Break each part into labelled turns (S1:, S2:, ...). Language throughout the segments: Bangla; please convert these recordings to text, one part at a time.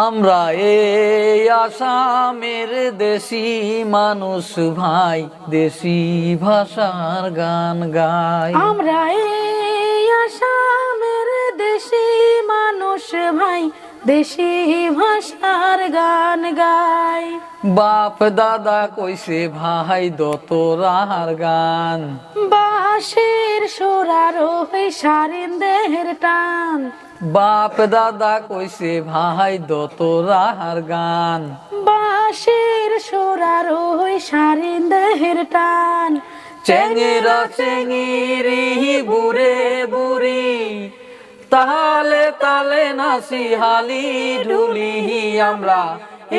S1: আমরা এই আসামের দেশি মানুষ ভাই, দেশি ভাষার গান গাই।
S2: আমরা এই আসামের দেশি মানুষ ভাই, দেশি ভাষার গান গাই।
S1: বাপ দাদা কইছে ভাই দোতরার গান,
S2: বাঁশের সুরার ওই সারিন দেহের টান।
S1: বাপ দাদা কইছে ভাই দোতরার গান,
S2: বাঁশের সুরার ওই সারিন দেহের টান।
S1: চেঙ্গিরা চেঙ্গিরি বুড়ে বুড়ি, তালে তালে নাচি হালি ঢুলি। আমরা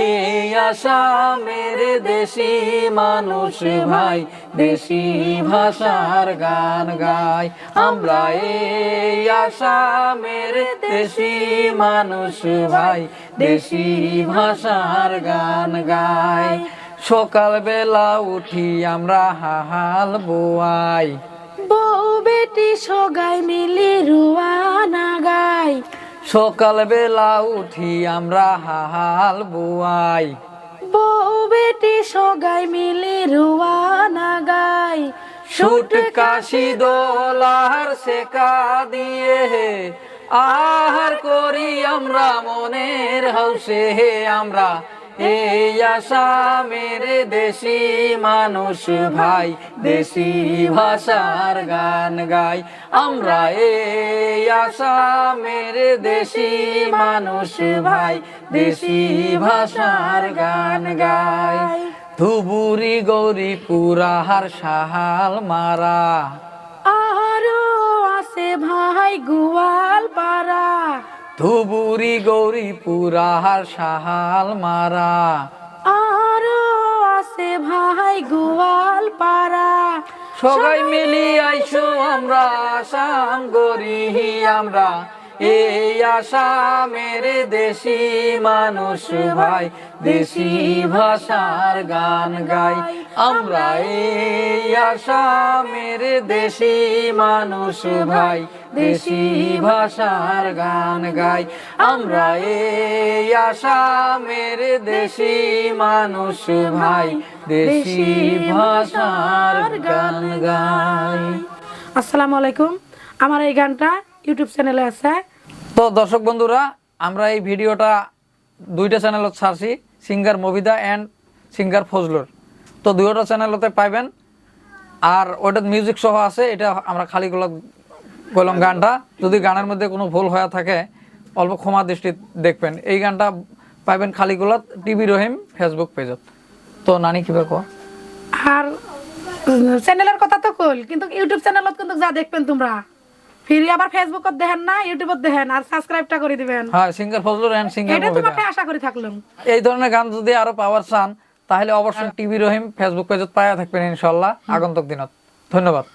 S1: এই আসামের দেশি মানুষ ভাই, দেশি ভাষার গান গাই। আমরা এই আসামের দেশি মানুষ ভাই, দেশি ভাষার গান গাই। সকাল বেলা উঠি আমরা হাল বোয়াই,
S2: বউ বেটি সগাই মিলি রুয়ানা গাই।
S1: সকাল বেলা উঠি আমরা হাল বোয়াই,
S2: বউ বেটি সগাই মিলি রুয়ানা গাই।
S1: সুট কাশি দোলার সেকা দিয়ে আহার করি আমরা মনের হাউসে। আমরা এই আসামের দেশি মানুষ ভাই, দেশি ভাষার গান গাই। আমরা এই আসামের দেশি মানুষ ভাই, দেশি ভাষার গান গাই। ধুবুরি গৌরীপুরার শাহাল মারা,
S2: আরো আছে ভাই গোয়াল পাড়া।
S1: ধুবুরি গৌরীপুরার শাহাল মারা,
S2: আরো আছে ভাই গোয়াল পাড়া।
S1: সবাই মিলি আইসো আমরা আসাম গরি। আমরা এই আসামের দেশি মানুষ ভাই, দেশি ভাষার গান গাই। আমরা এই আসামের দেশি মানুষ ভাই, দেশি ভাষার গান গাই। আমরা এই আসামের দেশি মানুষ ভাই, দেশি ভাষার গান গাই।
S2: আসসালামু আলাইকুম। আমার এই গানটা ইউটিউব চ্যানেলে আছে।
S1: তো দর্শক বন্ধুরা, আমরা এই ভিডিওটা দুইটা চ্যানেলত ছাড়ছি, সিঙ্গার মবিদা অ্যান্ড সিঙ্গার ফজলুর। তো দুইটা চ্যানেলতে পাইবেন। আর ওটা মিউজিক সহ আছে, এটা আমরা খালি গলম গানটা। যদি গানের মধ্যে কোনো ভুল হয়ে থাকে অল্প ক্ষমা দৃষ্টি দেখবেন। এই গানটা পাইবেন খালিগুলাত টিভি রহিম ফেসবুক পেজত। তো নানি কিবা কো
S2: আর চ্যানেলের কথা তো কইল, কিন্তু ইউটিউব চ্যানেলত কিন্তু যা দেখবেন তোমরা ফিরি আবার ফেসবুকত দেখেন না, ইউটিউবত দেখেন। আর সাবস্ক্রাইবটা করে দিবেন।
S1: হ্যাঁ, সিঙ্গার ফজলুর এন্ড সিঙ্গার
S2: এটা
S1: মবিদা।
S2: তোমাকে আশা করি থাকলাম।
S1: এই ধরনের গান যদি আরো পাওয়ার চান তাহলে অবশ্যই টিভি রহিম ফেসবুক পেজত পাওয়া থাকবেন ইনশাআল্লাহ আগন্তুক দিনত। ধন্যবাদ।